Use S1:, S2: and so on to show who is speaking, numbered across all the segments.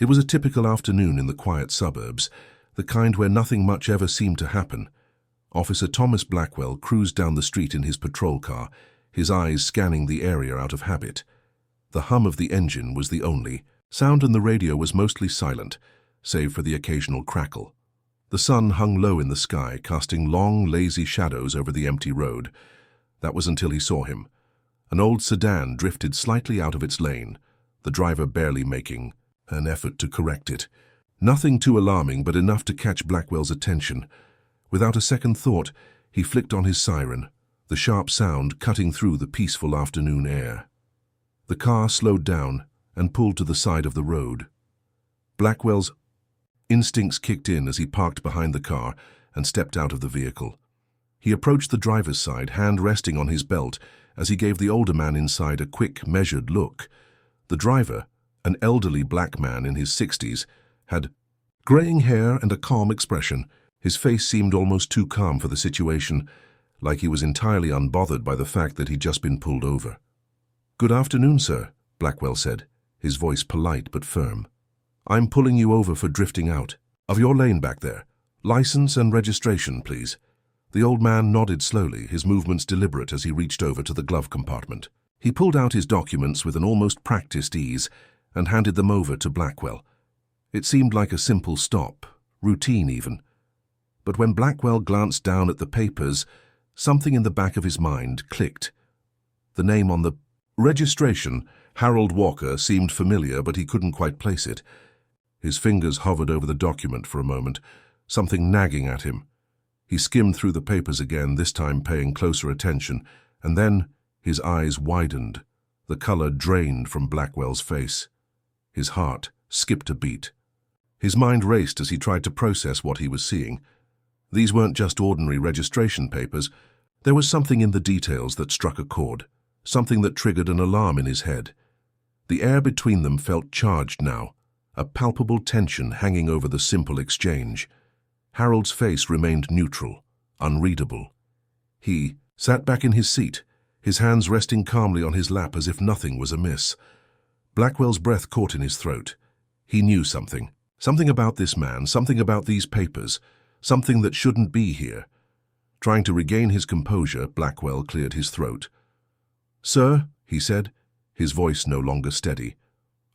S1: It was a typical afternoon in the quiet suburbs, the kind where nothing much ever seemed to happen. Officer Thomas Blackwell cruised down the street in his patrol car, his eyes scanning the area out of habit. The hum of the engine was the only sound, and the radio was mostly silent, save for the occasional crackle. The sun hung low in the sky, casting long, lazy shadows over the empty road. That was until he saw him. An old sedan drifted slightly out of its lane, the driver barely making an effort to correct it. Nothing too alarming, but enough to catch Blackwell's attention. Without a second thought, he flicked on his siren, the sharp sound cutting through the peaceful afternoon air. The car slowed down and pulled to the side of the road. Blackwell's instincts kicked in as he parked behind the car and stepped out of the vehicle. He approached the driver's side, hand resting on his belt, as he gave the older man inside a quick, measured look. The driver, an elderly black man in his 60s, had graying hair and a calm expression. His face seemed almost too calm for the situation, like he was entirely unbothered by the fact that he'd just been pulled over. "Good afternoon, sir," Blackwell said, his voice polite but firm. "I'm pulling you over for drifting out of your lane back there. License and registration, please." The old man nodded slowly, his movements deliberate as he reached over to the glove compartment. He pulled out his documents with an almost practiced ease and handed them over to Blackwell. It seemed like a simple stop, routine even. But when Blackwell glanced down at the papers, something in the back of his mind clicked. The name on the registration, Harold Walker, seemed familiar, but he couldn't quite place it. His fingers hovered over the document for a moment, something nagging at him. He skimmed through the papers again, this time paying closer attention, and then his eyes widened. The color drained from Blackwell's face. His heart skipped a beat. His mind raced as he tried to process what he was seeing. These weren't just ordinary registration papers. There was something in the details that struck a chord, something that triggered an alarm in his head. The air between them felt charged now, a palpable tension hanging over the simple exchange. Harold's face remained neutral, unreadable. He sat back in his seat, his hands resting calmly on his lap as if nothing was amiss. Blackwell's breath caught in his throat. He knew something. Something about this man, something about these papers, something that shouldn't be here. Trying to regain his composure, Blackwell cleared his throat. "Sir," he said, his voice no longer steady,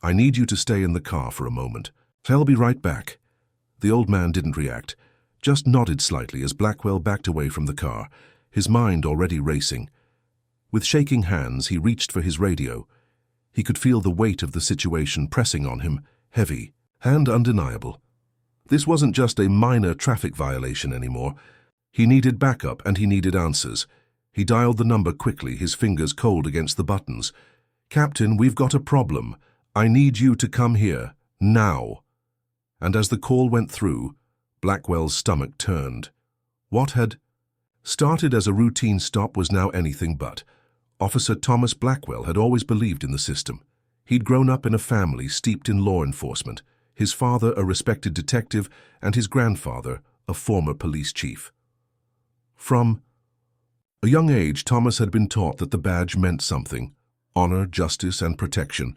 S1: "I need you to stay in the car for a moment. I'll be right back." The old man didn't react, just nodded slightly as Blackwell backed away from the car, his mind already racing. With shaking hands, he reached for his radio. He could feel the weight of the situation pressing on him, heavy and undeniable. This wasn't just a minor traffic violation anymore. He needed backup, and he needed answers. He dialed the number quickly, his fingers cold against the buttons. "Captain, we've got a problem. I need you to come here, now." And as the call went through, Blackwell's stomach turned. What had started as a routine stop was now anything but. Officer Thomas Blackwell had always believed in the system. He'd grown up in a family steeped in law enforcement, his father a respected detective and his grandfather a former police chief. From a young age, Thomas had been taught that the badge meant something: honor, justice, and protection.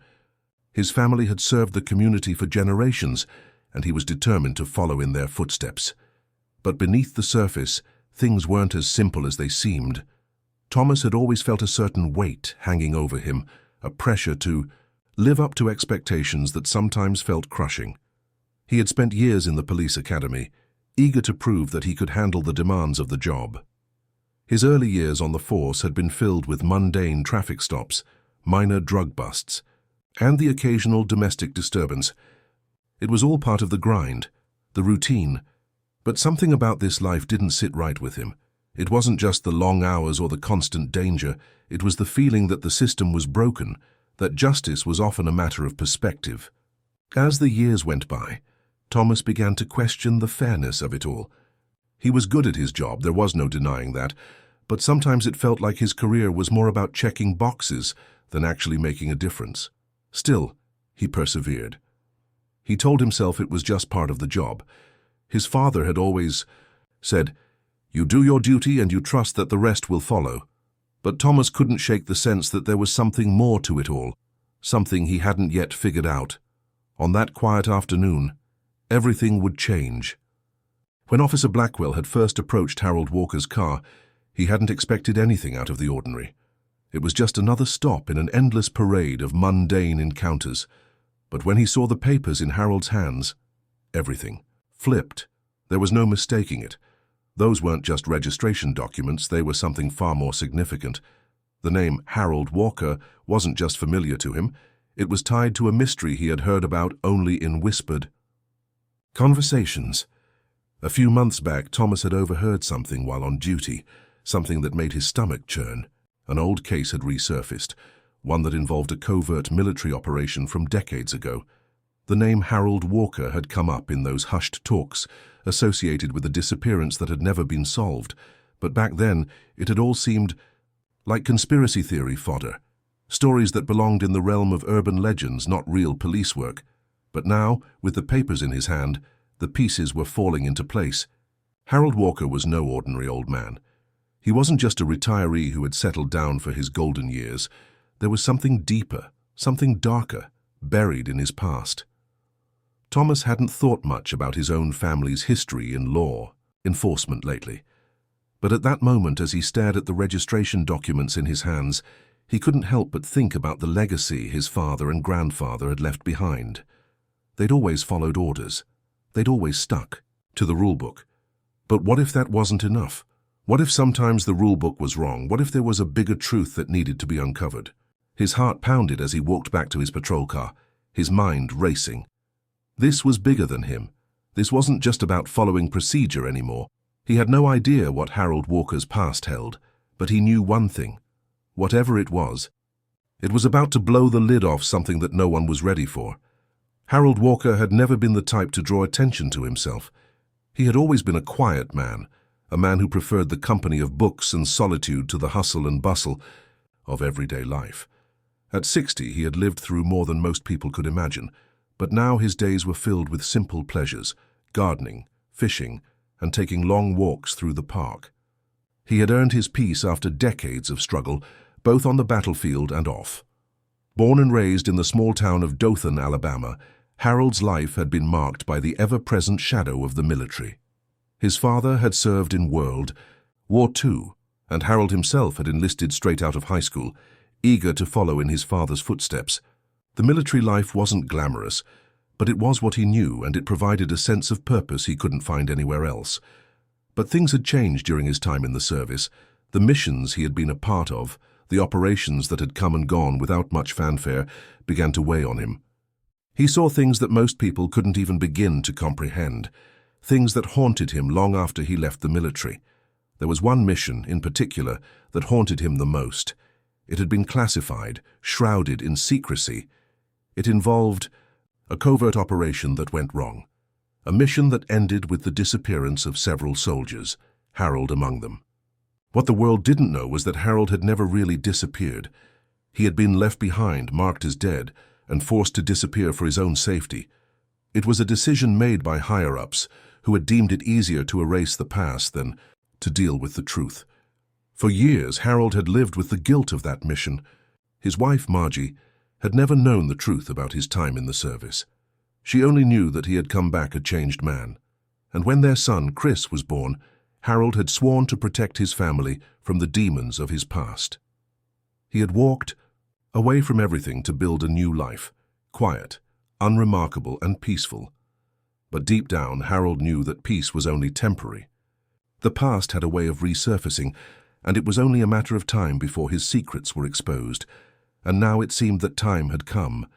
S1: His family had served the community for generations, and he was determined to follow in their footsteps. But beneath the surface, things weren't as simple as they seemed. Thomas had always felt a certain weight hanging over him, a pressure to live up to expectations that sometimes felt crushing. He had spent years in the police academy, eager to prove that he could handle the demands of the job. His early years on the force had been filled with mundane traffic stops, minor drug busts, and the occasional domestic disturbance. It was all part of the grind, the routine. But something about this life didn't sit right with him. It wasn't just the long hours or the constant danger. It was the feeling that the system was broken, that justice was often a matter of perspective. As the years went by, Thomas began to question the fairness of it all. He was good at his job, there was no denying that, but sometimes it felt like his career was more about checking boxes than actually making a difference. Still, he persevered. He told himself it was just part of the job. His father had always said, "You do your duty and you trust that the rest will follow." But Thomas couldn't shake the sense that there was something more to it all, something he hadn't yet figured out. On that quiet afternoon, everything would change. When Officer Blackwell had first approached Harold Walker's car, he hadn't expected anything out of the ordinary. It was just another stop in an endless parade of mundane encounters. But when he saw the papers in Harold's hands, everything flipped. There was no mistaking it. Those weren't just registration documents, they were something far more significant. The name Harold Walker wasn't just familiar to him, it was tied to a mystery he had heard about only in whispered conversations. A few months back, Thomas had overheard something while on duty, something that made his stomach churn. An old case had resurfaced, one that involved a covert military operation from decades ago. The name Harold Walker had come up in those hushed talks, associated with a disappearance that had never been solved, but back then it had all seemed like conspiracy theory fodder, stories that belonged in the realm of urban legends, not real police work. But now, with the papers in his hand, the pieces were falling into place. Harold Walker was no ordinary old man. He wasn't just a retiree who had settled down for his golden years. There was something deeper, something darker, buried in his past. Thomas hadn't thought much about his own family's history in law enforcement lately. But at that moment, as he stared at the registration documents in his hands, he couldn't help but think about the legacy his father and grandfather had left behind. They'd always followed orders. They'd always stuck to the rulebook. But what if that wasn't enough? What if sometimes the rulebook was wrong? What if there was a bigger truth that needed to be uncovered? His heart pounded as he walked back to his patrol car, his mind racing. This was bigger than him. This wasn't just about following procedure anymore. He had no idea what Harold Walker's past held, but he knew one thing. Whatever it was about to blow the lid off something that no one was ready for. Harold Walker had never been the type to draw attention to himself. He had always been a quiet man, a man who preferred the company of books and solitude to the hustle and bustle of everyday life. At 60, he had lived through more than most people could imagine, but now his days were filled with simple pleasures, gardening, fishing, and taking long walks through the park. He had earned his peace after decades of struggle, both on the battlefield and off. Born and raised in the small town of Dothan, Alabama, Harold's life had been marked by the ever-present shadow of the military. His father had served in World War II, and Harold himself had enlisted straight out of high school, eager to follow in his father's footsteps. The military life wasn't glamorous, but it was what he knew, and it provided a sense of purpose he couldn't find anywhere else. But things had changed during his time in the service. The missions he had been a part of, the operations that had come and gone without much fanfare, began to weigh on him. He saw things that most people couldn't even begin to comprehend, things that haunted him long after he left the military. There was one mission, in particular, that haunted him the most. It had been classified, shrouded in secrecy. It involved a covert operation that went wrong, a mission that ended with the disappearance of several soldiers, Harold among them. What the world didn't know was that Harold had never really disappeared. He had been left behind, marked as dead, and forced to disappear for his own safety. It was a decision made by higher-ups who had deemed it easier to erase the past than to deal with the truth. For years, Harold had lived with the guilt of that mission. His wife, Margie, had never known the truth about his time in the service. She only knew that he had come back a changed man. And when their son, Chris, was born, Harold had sworn to protect his family from the demons of his past. He had walked away from everything to build a new life, quiet, unremarkable, and peaceful. But deep down, Harold knew that peace was only temporary. The past had a way of resurfacing, and it was only a matter of time before his secrets were exposed. And now it seemed that time had come.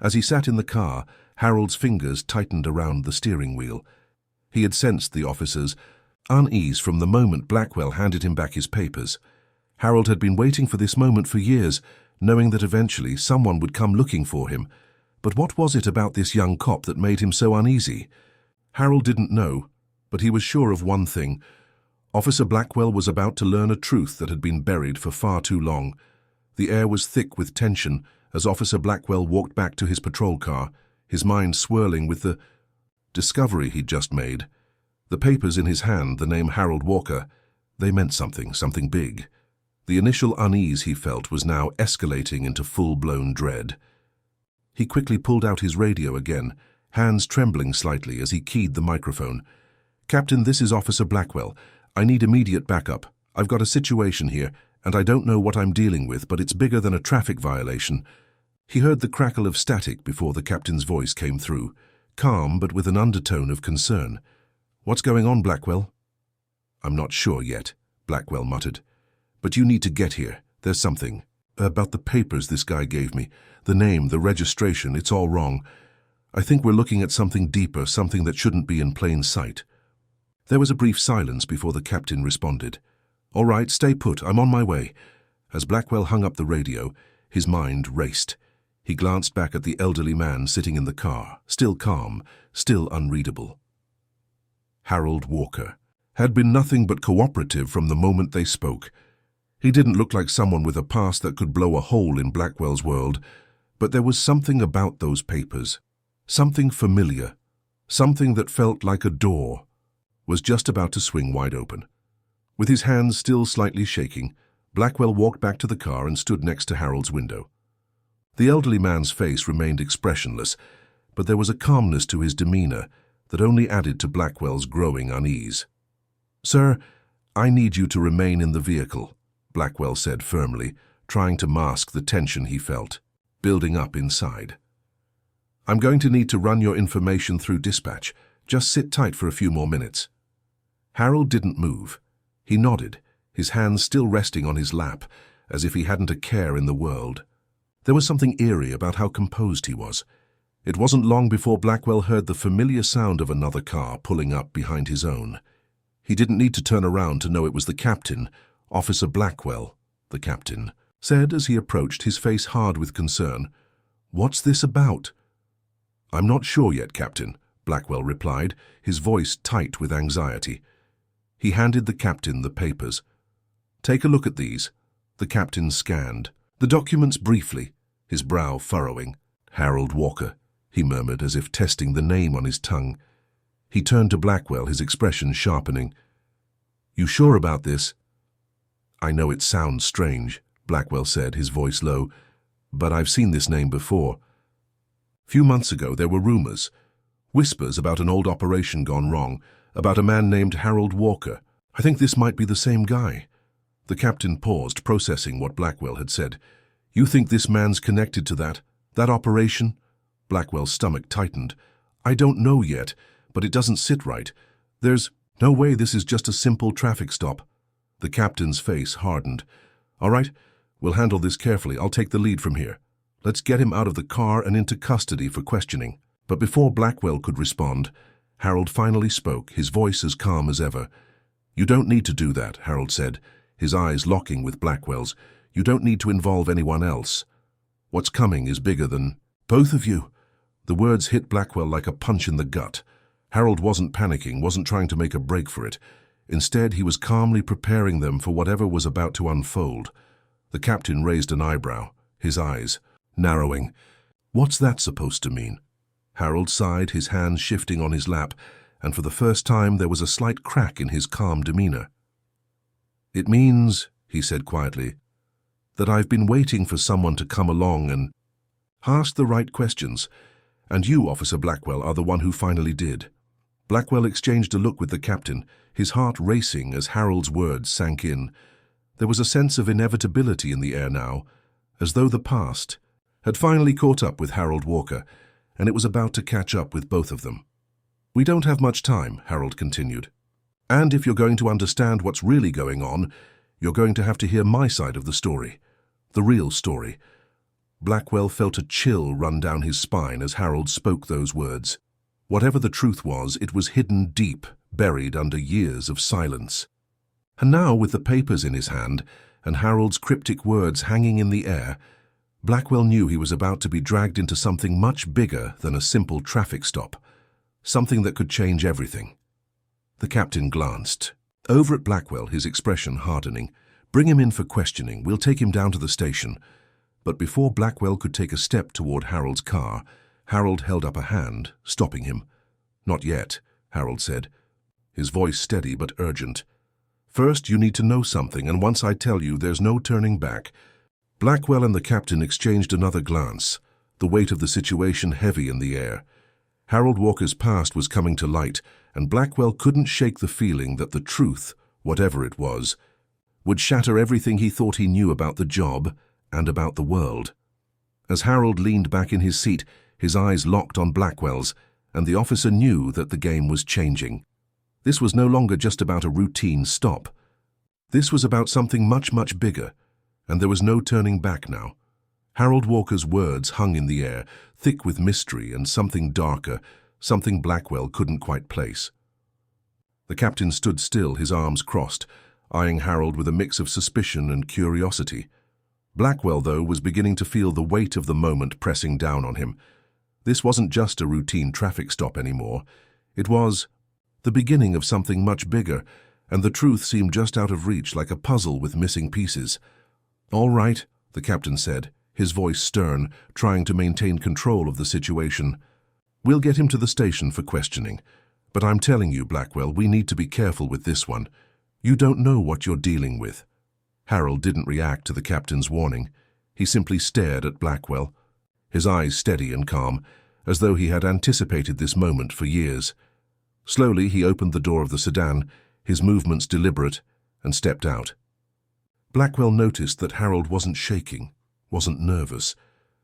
S1: As he sat in the car, Harold's fingers tightened around the steering wheel. He had sensed the officer's unease from the moment Blackwell handed him back his papers. Harold had been waiting for this moment for years, knowing that eventually someone would come looking for him. But what was it about this young cop that made him so uneasy? Harold didn't know, but he was sure of one thing. Officer Blackwell was about to learn a truth that had been buried for far too long. The air was thick with tension as Officer Blackwell walked back to his patrol car, his mind swirling with the discovery he'd just made. The papers in his hand, the name Harold Walker, they meant something big. The initial unease he felt was now escalating into full-blown dread. He quickly pulled out his radio again, hands trembling slightly as he keyed the microphone. "Captain, this is Officer Blackwell. I need immediate backup. I've got a situation here, and I don't know what I'm dealing with, but it's bigger than a traffic violation." He heard the crackle of static before the captain's voice came through, calm but with an undertone of concern. "What's going on, Blackwell?" "I'm not sure yet," Blackwell muttered. "But you need to get here. There's something. About the papers this guy gave me. The name, the registration, it's all wrong. I think we're looking at something deeper, something that shouldn't be in plain sight." There was a brief silence before the captain responded. "All right, stay put. I'm on my way." As Blackwell hung up the radio, his mind raced. He glanced back at the elderly man sitting in the car, still calm, still unreadable. Harold Walker had been nothing but cooperative from the moment they spoke. He didn't look like someone with a past that could blow a hole in Blackwell's world, but there was something about those papers, something familiar, something that felt like a door was just about to swing wide open. With his hands still slightly shaking, Blackwell walked back to the car and stood next to Harold's window. The elderly man's face remained expressionless, but there was a calmness to his demeanor that only added to Blackwell's growing unease. "Sir, I need you to remain in the vehicle," Blackwell said firmly, trying to mask the tension he felt, building up inside. "I'm going to need to run your information through dispatch. Just sit tight for a few more minutes." Harold didn't move. He nodded, his hands still resting on his lap, as if he hadn't a care in the world. There was something eerie about how composed he was. It wasn't long before Blackwell heard the familiar sound of another car pulling up behind his own. He didn't need to turn around to know it was the captain. "Officer Blackwell," the captain said as he approached, his face hard with concern. "What's this about?" "I'm not sure yet, Captain," Blackwell replied, his voice tight with anxiety. He handed the captain the papers. "Take a look at these." The captain scanned the documents briefly, his brow furrowing. "Harold Walker," he murmured as if testing the name on his tongue. He turned to Blackwell, his expression sharpening. "You sure about this?" "I know it sounds strange," Blackwell said, his voice low, "but I've seen this name before. Few months ago there were rumors, whispers about an old operation gone wrong, about a man named Harold Walker. I think this might be the same guy." The captain paused, processing what Blackwell had said. "You think this man's connected to that operation?" Blackwell's stomach tightened. "I don't know yet, but it doesn't sit right. There's no way this is just a simple traffic stop." The captain's face hardened. "All right, we'll handle this carefully. I'll take the lead from here. Let's get him out of the car and into custody for questioning." But before Blackwell could respond, Harold finally spoke, his voice as calm as ever. "You don't need to do that," Harold said, his eyes locking with Blackwell's. "You don't need to involve anyone else. What's coming is bigger than both of you." The words hit Blackwell like a punch in the gut. Harold wasn't panicking, wasn't trying to make a break for it. Instead, he was calmly preparing them for whatever was about to unfold. The captain raised an eyebrow, his eyes narrowing. "What's that supposed to mean?" Harold sighed, his hands shifting on his lap, and for the first time there was a slight crack in his calm demeanor. "It means," he said quietly, "that I've been waiting for someone to come along and ask the right questions, and you, Officer Blackwell, are the one who finally did." Blackwell exchanged a look with the captain, his heart racing as Harold's words sank in. There was a sense of inevitability in the air now, as though the past had finally caught up with Harold Walker, and it was about to catch up with both of them. "We don't have much time," Harold continued. "And if you're going to understand what's really going on, you're going to have to hear my side of the story. The real story." Blackwell felt a chill run down his spine as Harold spoke those words. Whatever the truth was, it was hidden deep, buried under years of silence. And now, with the papers in his hand and Harold's cryptic words hanging in the air, Blackwell knew he was about to be dragged into something much bigger than a simple traffic stop, something that could change everything. The captain glanced over at Blackwell, his expression hardening. "Bring him in for questioning. We'll take him down to the station." But before Blackwell could take a step toward Harold's car, Harold held up a hand, stopping him. "Not yet," Harold said, his voice steady but urgent. "First, you need to know something, and once I tell you, there's no turning back." Blackwell and the captain exchanged another glance, the weight of the situation heavy in the air. Harold Walker's past was coming to light, and Blackwell couldn't shake the feeling that the truth, whatever it was, would shatter everything he thought he knew about the job and about the world. As Harold leaned back in his seat, his eyes locked on Blackwell's, and the officer knew that the game was changing. This was no longer just about a routine stop. This was about something much, much bigger, and there was no turning back now. Harold Walker's words hung in the air, thick with mystery and something darker, something Blackwell couldn't quite place. The captain stood still, his arms crossed, eyeing Harold with a mix of suspicion and curiosity. Blackwell, though, was beginning to feel the weight of the moment pressing down on him. This wasn't just a routine traffic stop anymore. It was the beginning of something much bigger, and the truth seemed just out of reach, like a puzzle with missing pieces. "All right," the captain said, his voice stern, trying to maintain control of the situation. "We'll get him to the station for questioning. But I'm telling you, Blackwell, we need to be careful with this one. You don't know what you're dealing with." Harold didn't react to the captain's warning. He simply stared at Blackwell, his eyes steady and calm, as though he had anticipated this moment for years. Slowly, he opened the door of the sedan, his movements deliberate, and stepped out. Blackwell noticed that Harold wasn't shaking, wasn't nervous.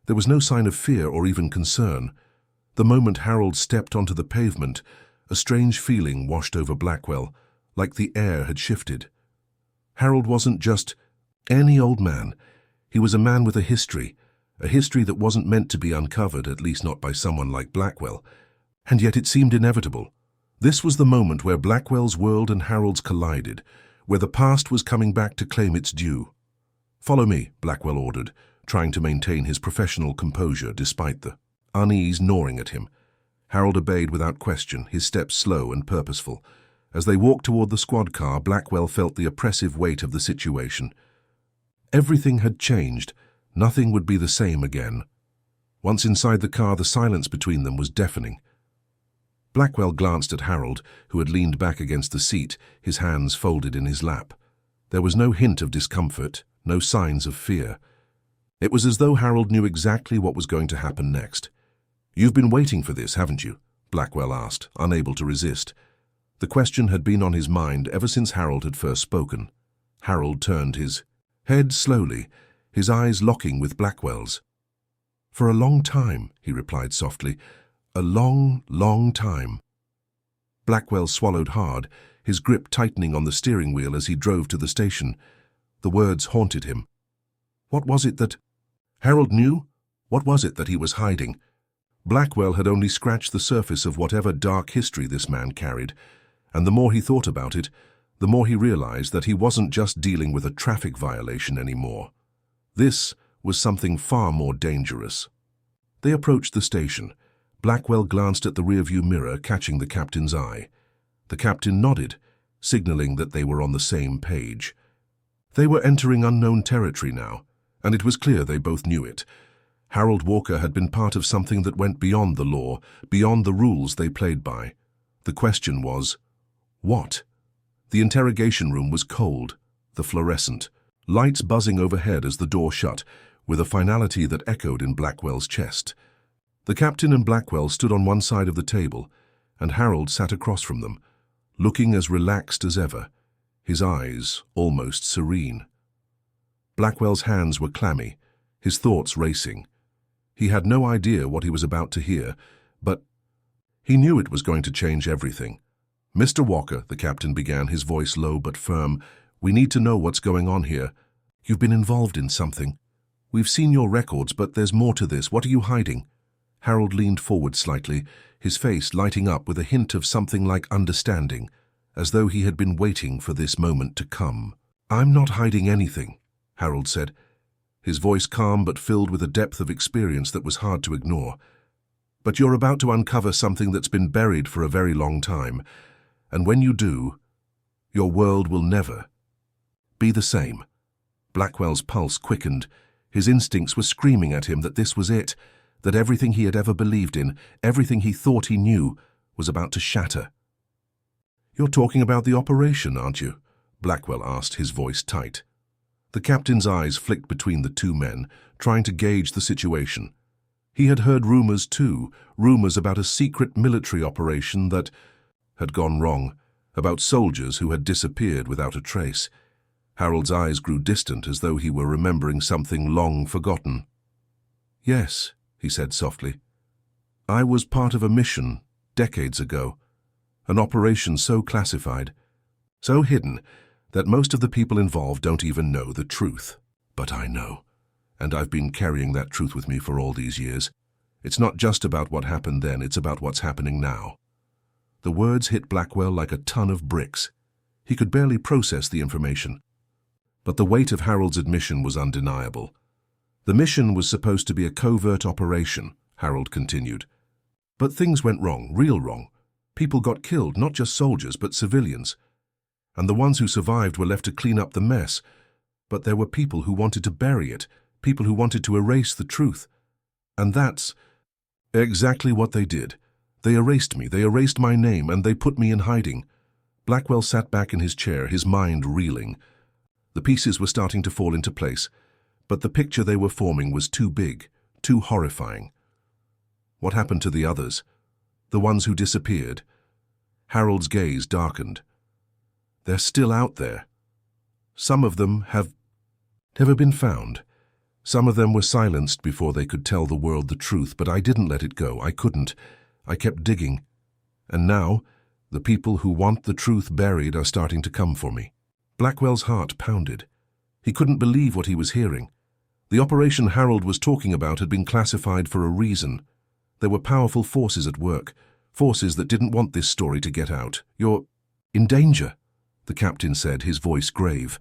S1: There was no sign of fear or even concern. The moment Harold stepped onto the pavement, a strange feeling washed over Blackwell, like the air had shifted. Harold wasn't just any old man. He was a man with a history that wasn't meant to be uncovered, at least not by someone like Blackwell. And yet it seemed inevitable. This was the moment where Blackwell's world and Harold's collided, where the past was coming back to claim its due. "Follow me," Blackwell ordered, trying to maintain his professional composure despite the unease gnawing at him. Harold obeyed without question, his steps slow and purposeful. As they walked toward the squad car, Blackwell felt the oppressive weight of the situation. Everything had changed. Nothing would be the same again. Once inside the car, the silence between them was deafening. Blackwell glanced at Harold, who had leaned back against the seat, his hands folded in his lap. There was no hint of discomfort, no signs of fear. It was as though Harold knew exactly what was going to happen next. "You've been waiting for this, haven't you?" Blackwell asked, unable to resist. The question had been on his mind ever since Harold had first spoken. Harold turned his head slowly, his eyes locking with Blackwell's. "For a long time," he replied softly. "A long, long time." Blackwell swallowed hard, his grip tightening on the steering wheel as he drove to the station. The words haunted him. What was it that Harold knew? What was it that he was hiding? Blackwell had only scratched the surface of whatever dark history this man carried, and the more he thought about it, the more he realized that he wasn't just dealing with a traffic violation anymore. This was something far more dangerous. They approached the station. Blackwell glanced at the rearview mirror, catching the captain's eye. The captain nodded, signaling that they were on the same page. They were entering unknown territory now, and it was clear they both knew it. Harold Walker had been part of something that went beyond the law, beyond the rules they played by. The question was, what? The interrogation room was cold, the fluorescent, lights buzzing overhead as the door shut, with a finality that echoed in Blackwell's chest. The captain and Blackwell stood on one side of the table, and Harold sat across from them, looking as relaxed as ever, his eyes almost serene. Blackwell's hands were clammy, his thoughts racing. He had no idea what he was about to hear, but he knew it was going to change everything. "Mr. Walker," the captain began, his voice low but firm, "we need to know what's going on here. You've been involved in something. We've seen your records, but there's more to this. What are you hiding?" Harold leaned forward slightly, his face lighting up with a hint of something like understanding, as though he had been waiting for this moment to come. "I'm not hiding anything," Harold said, his voice calm but filled with a depth of experience that was hard to ignore. "But you're about to uncover something that's been buried for a very long time, and when you do, your world will never be the same." Blackwell's pulse quickened. His instincts were screaming at him that this was it, that everything he had ever believed in, everything he thought he knew, was about to shatter. "You're talking about the operation, aren't you?" Blackwell asked, his voice tight. The captain's eyes flicked between the two men, trying to gauge the situation. He had heard rumors too, rumors about a secret military operation that had gone wrong, about soldiers who had disappeared without a trace. Harold's eyes grew distant as though he were remembering something long forgotten. "Yes," he said softly. "I was part of a mission, decades ago. An operation so classified, so hidden, that most of the people involved don't even know the truth. But I know, and I've been carrying that truth with me for all these years. It's not just about what happened then, it's about what's happening now." The words hit Blackwell like a ton of bricks. He could barely process the information. But the weight of Harold's admission was undeniable. The mission was supposed to be a covert operation, Harold continued. But things went wrong, real wrong. People got killed, not just soldiers, but civilians. And the ones who survived were left to clean up the mess. But there were people who wanted to bury it, people who wanted to erase the truth. And that's exactly what they did. They erased me, they erased my name, and they put me in hiding. Blackwell sat back in his chair, his mind reeling. The pieces were starting to fall into place, but the picture they were forming was too big, too horrifying. What happened to the others? The ones who disappeared? Harold's gaze darkened. They're still out there. Some of them have never been found. Some of them were silenced before they could tell the world the truth, but I didn't let it go. I couldn't. I kept digging. And now, the people who want the truth buried are starting to come for me. Blackwell's heart pounded. He couldn't believe what he was hearing. The operation Harold was talking about had been classified for a reason. There were powerful forces at work, forces that didn't want this story to get out. "You're in danger," the captain said, his voice grave.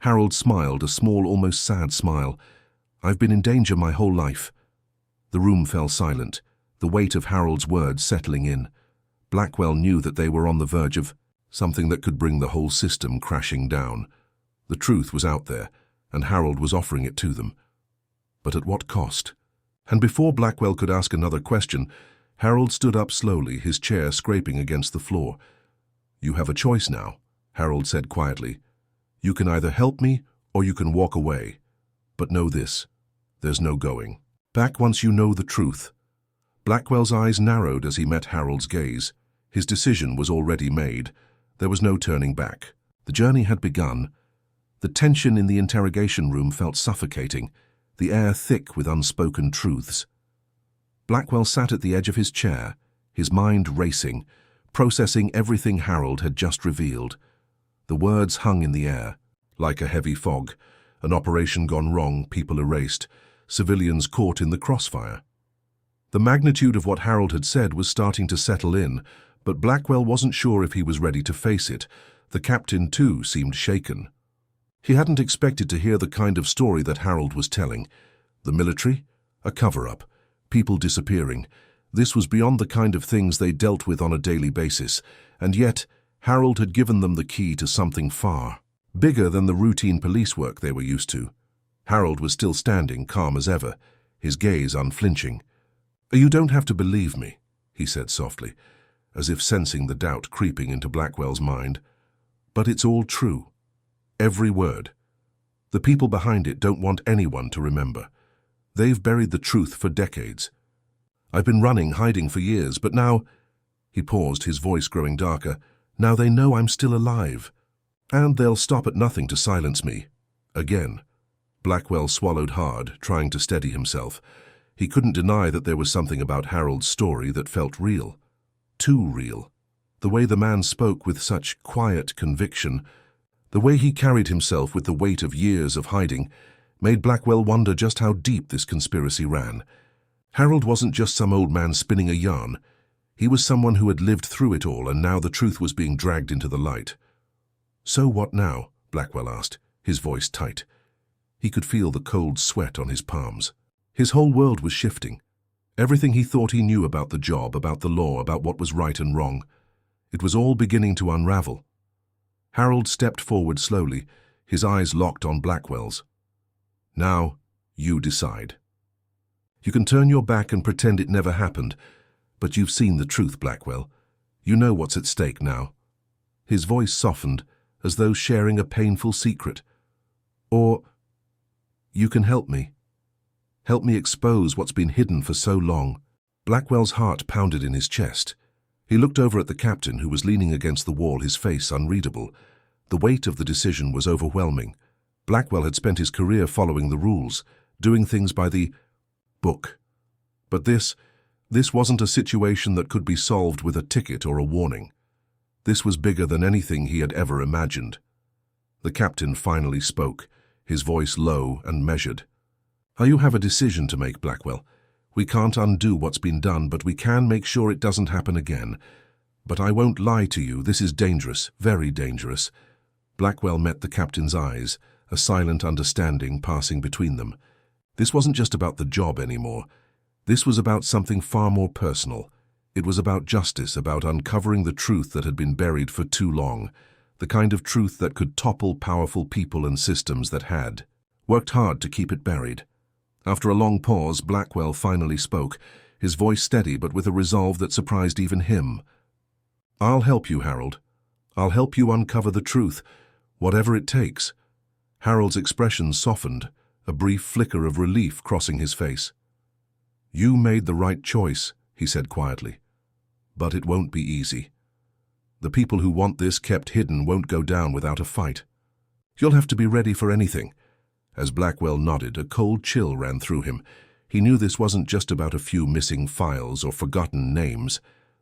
S1: Harold smiled, a small, almost sad smile. "I've been in danger my whole life." The room fell silent, the weight of Harold's words settling in. Blackwell knew that they were on the verge of something that could bring the whole system crashing down. The truth was out there, and Harold was offering it to them. But at what cost? And before Blackwell could ask another question, Harold stood up slowly, his chair scraping against the floor. "You have a choice now," Harold said quietly. "You can either help me or you can walk away. But know this, there's no going back once you know the truth." Blackwell's eyes narrowed as he met Harold's gaze. His decision was already made. There was no turning back. The journey had begun. The tension in the interrogation room felt suffocating, the air thick with unspoken truths. Blackwell sat at the edge of his chair, his mind racing, processing everything Harold had just revealed. The words hung in the air, like a heavy fog. An operation gone wrong, people erased, civilians caught in the crossfire. The magnitude of what Harold had said was starting to settle in, but Blackwell wasn't sure if he was ready to face it. The captain, too, seemed shaken. He hadn't expected to hear the kind of story that Harold was telling. The military? A cover-up. People disappearing. This was beyond the kind of things they dealt with on a daily basis, and yet Harold had given them the key to something far bigger than the routine police work they were used to. Harold was still standing, calm as ever, his gaze unflinching. "You don't have to believe me," he said softly, as if sensing the doubt creeping into Blackwell's mind. "But it's all true. Every word. The people behind it don't want anyone to remember. They've buried the truth for decades. I've been running, hiding for years, but now—" He paused, his voice growing darker. "Now they know I'm still alive. And they'll stop at nothing to silence me. Again." Blackwell swallowed hard, trying to steady himself. He couldn't deny that there was something about Harold's story that felt real. Too real. The way the man spoke with such quiet conviction, the way he carried himself with the weight of years of hiding, made Blackwell wonder just how deep this conspiracy ran. Harold wasn't just some old man spinning a yarn. He was someone who had lived through it all, and now the truth was being dragged into the light. "So what now?" Blackwell asked, his voice tight. He could feel the cold sweat on his palms. His whole world was shifting. Everything he thought he knew about the job, about the law, about what was right and wrong, it was all beginning to unravel. Harold stepped forward slowly, his eyes locked on Blackwell's. "Now, you decide. You can turn your back and pretend it never happened, but you've seen the truth, Blackwell. You know what's at stake now." His voice softened, as though sharing a painful secret. "Or you can help me." Help me expose what's been hidden for so long." Blackwell's heart pounded in his chest. He looked over at the captain, who was leaning against the wall, his face unreadable. The weight of the decision was overwhelming. Blackwell had spent his career following the rules, doing things by the book. But this wasn't a situation that could be solved with a ticket or a warning. This was bigger than anything he had ever imagined. The captain finally spoke, his voice low and measured. "You have a decision to make, Blackwell. We can't undo what's been done, but we can make sure it doesn't happen again. But I won't lie to you, this is dangerous, very dangerous." Blackwell met the captain's eyes, a silent understanding passing between them. This wasn't just about the job anymore. This was about something far more personal. It was about justice, about uncovering the truth that had been buried for too long, the kind of truth that could topple powerful people and systems that had worked hard to keep it buried. After a long pause, Blackwell finally spoke, his voice steady but with a resolve that surprised even him. "I'll help you, Harold. I'll help you uncover the truth, whatever it takes." Harold's expression softened, a brief flicker of relief crossing his face. "You made the right choice," he said quietly. "But it won't be easy. The people who want this kept hidden won't go down without a fight. You'll have to be ready for anything." As Blackwell nodded, a cold chill ran through him. He knew this wasn't just about a few missing files or forgotten names.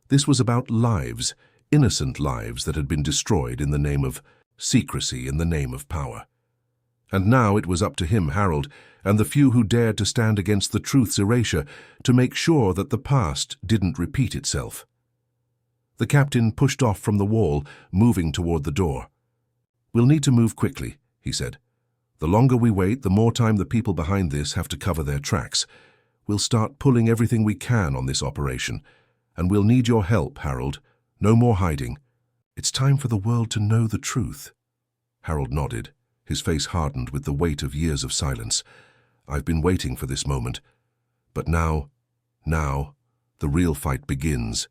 S1: This was about lives, innocent lives that had been destroyed in the name of secrecy, in the name of power. And now it was up to him, Harold, and the few who dared to stand against the truth's erasure, to make sure that the past didn't repeat itself. The captain pushed off from the wall, moving toward the door. "We'll need to move quickly," he said. "The longer we wait, the more time the people behind this have to cover their tracks. We'll start pulling everything we can on this operation, and we'll need your help, Harold. No more hiding. It's time for the world to know the truth." Harold nodded, his face hardened with the weight of years of silence. "I've been waiting for this moment. But now, the real fight begins."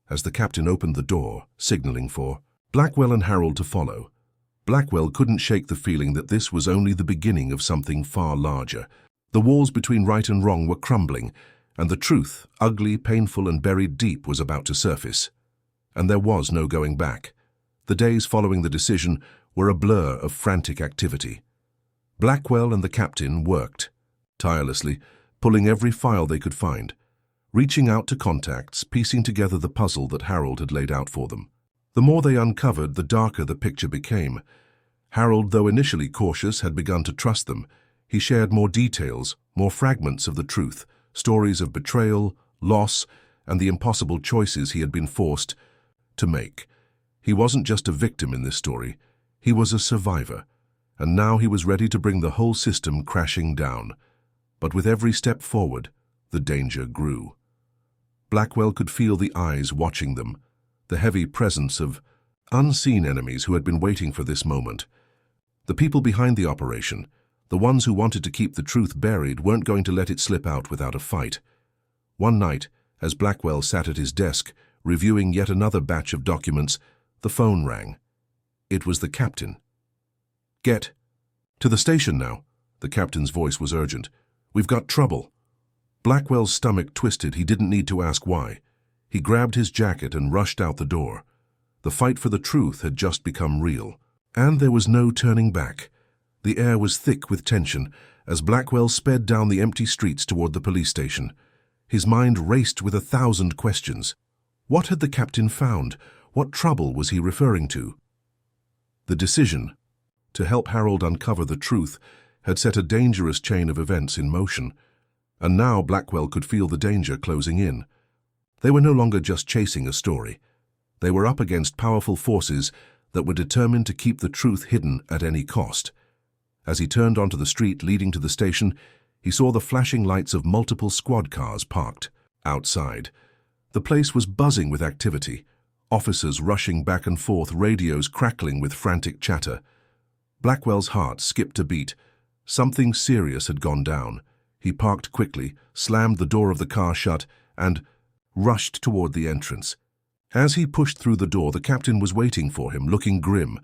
S1: As the captain opened the door, signaling for Blackwell and Harold to follow, Blackwell couldn't shake the feeling that this was only the beginning of something far larger. The walls between right and wrong were crumbling, and the truth, ugly, painful, and buried deep, was about to surface. And there was no going back. The days following the decision were a blur of frantic activity. Blackwell and the captain worked tirelessly, pulling every file they could find, reaching out to contacts, piecing together the puzzle that Harold had laid out for them. The more they uncovered, the darker the picture became. Harold, though initially cautious, had begun to trust them. He shared more details, more fragments of the truth, stories of betrayal, loss, and the impossible choices he had been forced to make. He wasn't just a victim in this story. He was a survivor, and now he was ready to bring the whole system crashing down. But with every step forward, the danger grew. Blackwell could feel the eyes watching them, the heavy presence of unseen enemies who had been waiting for this moment. The people behind the operation, the ones who wanted to keep the truth buried, weren't going to let it slip out without a fight. One night, as Blackwell sat at his desk, reviewing yet another batch of documents, the phone rang. It was the captain. "Get to the station now." The captain's voice was urgent. "We've got trouble." Blackwell's stomach twisted. He didn't need to ask why. He grabbed his jacket and rushed out the door. The fight for the truth had just become real, and there was no turning back. The air was thick with tension as Blackwell sped down the empty streets toward the police station. His mind raced with 1,000 questions. What had the captain found? What trouble was he referring to? The decision to help Harold uncover the truth had set a dangerous chain of events in motion, and now Blackwell could feel the danger closing in. They were no longer just chasing a story. They were up against powerful forces that were determined to keep the truth hidden at any cost. As he turned onto the street leading to the station, he saw the flashing lights of multiple squad cars parked outside. The place was buzzing with activity, officers rushing back and forth, radios crackling with frantic chatter. Blackwell's heart skipped a beat. Something serious had gone down. He parked quickly, slammed the door of the car shut, and rushed toward the entrance. As he pushed through the door, the captain was waiting for him, looking grim.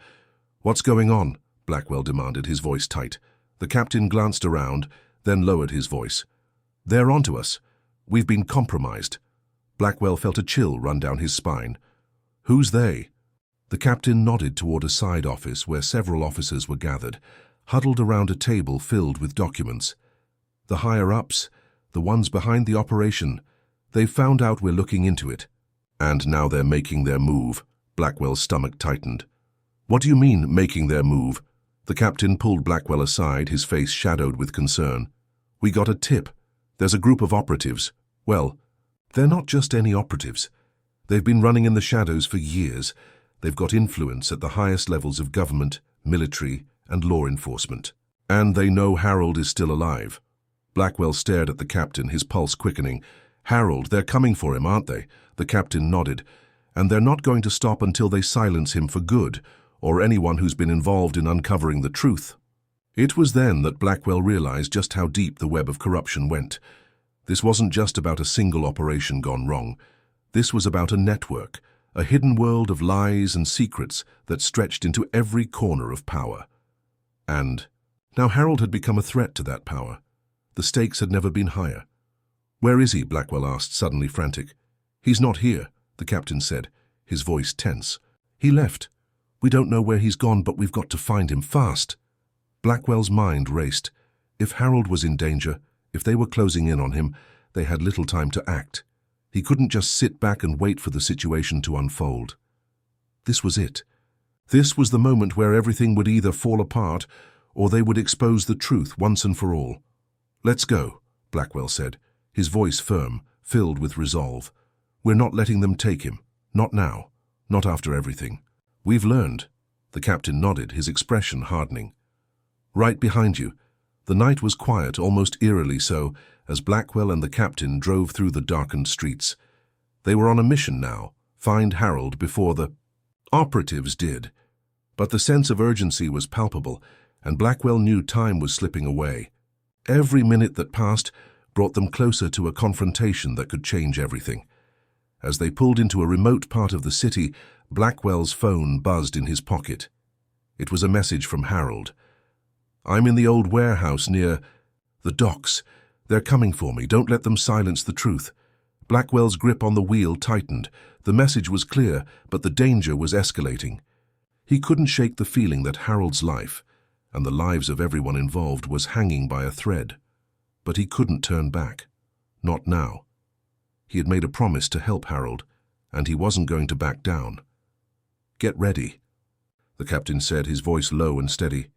S1: "What's going on?" Blackwell demanded, his voice tight. The captain glanced around, then lowered his voice. They're onto us. We've been compromised. Blackwell felt a chill run down his spine. Who's they? The captain nodded toward a side office where several officers were gathered, huddled around a table filled with documents. The higher-ups, the ones behind the operation, they've found out we're looking into it. And now they're making their move. Blackwell's stomach tightened. What do you mean, making their move? The captain pulled Blackwell aside, his face shadowed with concern. We got a tip. There's a group of operatives. Well, they're not just any operatives. They've been running in the shadows for years. They've got influence at the highest levels of government, military, and law enforcement. And they know Harold is still alive. Blackwell stared at the captain, his pulse quickening. Harold, they're coming for him, aren't they? The captain nodded. And they're not going to stop until they silence him for good, or anyone who's been involved in uncovering the truth. It was then that Blackwell realized just how deep the web of corruption went. This wasn't just about a single operation gone wrong. This was about a network, a hidden world of lies and secrets that stretched into every corner of power. And now Harold had become a threat to that power. The stakes had never been higher. Where is he? Blackwell asked, suddenly frantic. He's not here, the captain said, his voice tense. He left. We don't know where he's gone, but we've got to find him fast. Blackwell's mind raced. If Harold was in danger, if they were closing in on him, they had little time to act. He couldn't just sit back and wait for the situation to unfold. This was it. This was the moment where everything would either fall apart or they would expose the truth once and for all. Let's go, Blackwell said, his voice firm, filled with resolve. We're not letting them take him. Not now. Not after everything. We've learned. The captain nodded, his expression hardening. Right behind you. The night was quiet, almost eerily so, as Blackwell and the captain drove through the darkened streets. They were on a mission now, find Harold before the operatives did. But the sense of urgency was palpable, and Blackwell knew time was slipping away. Every minute that passed brought them closer to a confrontation that could change everything. As they pulled into a remote part of the city, Blackwell's phone buzzed in his pocket. It was a message from Harold. I'm in the old warehouse near the docks. They're coming for me. Don't let them silence the truth. Blackwell's grip on the wheel tightened. The message was clear, but the danger was escalating. He couldn't shake the feeling that Harold's life, and the lives of everyone involved, was hanging by a thread. But he couldn't turn back. Not now. He had made a promise to help Harold, and he wasn't going to back down. Get ready, the captain said, his voice low and steady.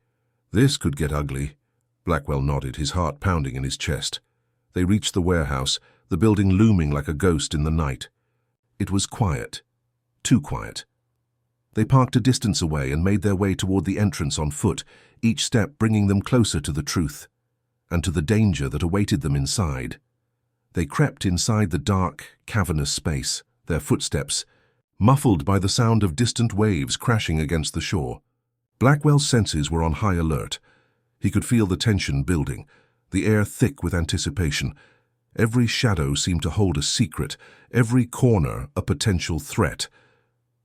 S1: This could get ugly. Blackwell nodded, his heart pounding in his chest. They reached the warehouse, the building looming like a ghost in the night. It was quiet. Too quiet. They parked a distance away and made their way toward the entrance on foot, each step bringing them closer to the truth, and to the danger that awaited them inside. They crept inside the dark, cavernous space, their footsteps muffled by the sound of distant waves crashing against the shore. Blackwell's senses were on high alert. He could feel the tension building, the air thick with anticipation. Every shadow seemed to hold a secret, every corner a potential threat.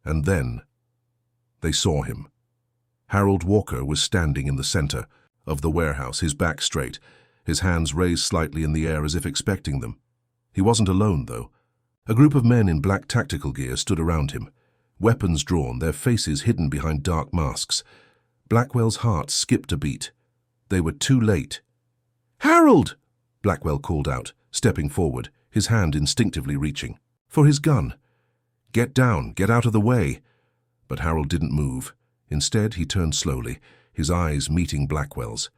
S1: And then they saw him. Harold Walker was standing in the center of the warehouse, his back straight, his hands raised slightly in the air as if expecting them. He wasn't alone, though. A group of men in black tactical gear stood around him, weapons drawn, their faces hidden behind dark masks. Blackwell's heart skipped a beat. They were too late. "Harold!" Blackwell called out, stepping forward, his hand instinctively reaching for his gun. "Get down, get out of the way." But Harold didn't move. Instead, he turned slowly, his eyes meeting Blackwell's.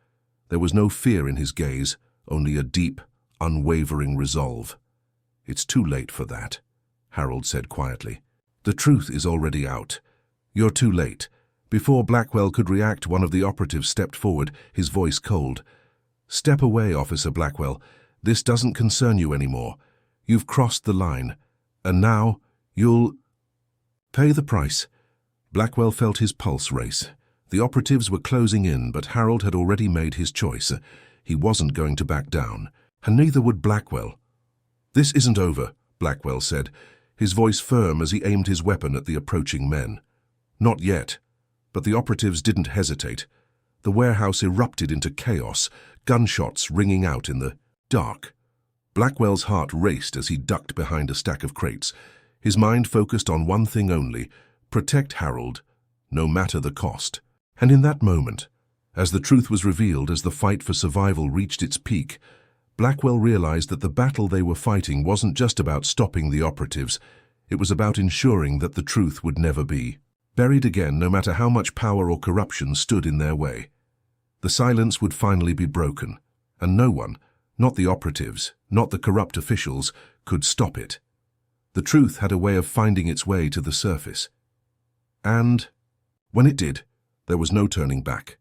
S1: There was no fear in his gaze, only a deep, unwavering resolve. "It's too late for that," Harold said quietly. "The truth is already out. You're too late." Before Blackwell could react, one of the operatives stepped forward, his voice cold. "Step away, Officer Blackwell. This doesn't concern you anymore. You've crossed the line, and now you'll pay the price." Blackwell felt his pulse race. The operatives were closing in, but Harold had already made his choice. He wasn't going to back down, and neither would Blackwell. "This isn't over," Blackwell said, his voice firm as he aimed his weapon at the approaching men. "Not yet." But the operatives didn't hesitate. The warehouse erupted into chaos, gunshots ringing out in the dark. Blackwell's heart raced as he ducked behind a stack of crates, his mind focused on one thing only: protect Harold, no matter the cost. And in that moment, as the truth was revealed, as the fight for survival reached its peak, Blackwell realized that the battle they were fighting wasn't just about stopping the operatives, it was about ensuring that the truth would never be buried again, no matter how much power or corruption stood in their way. The silence would finally be broken, and no one, not the operatives, not the corrupt officials, could stop it. The truth had a way of finding its way to the surface. And when it did, there was no turning back.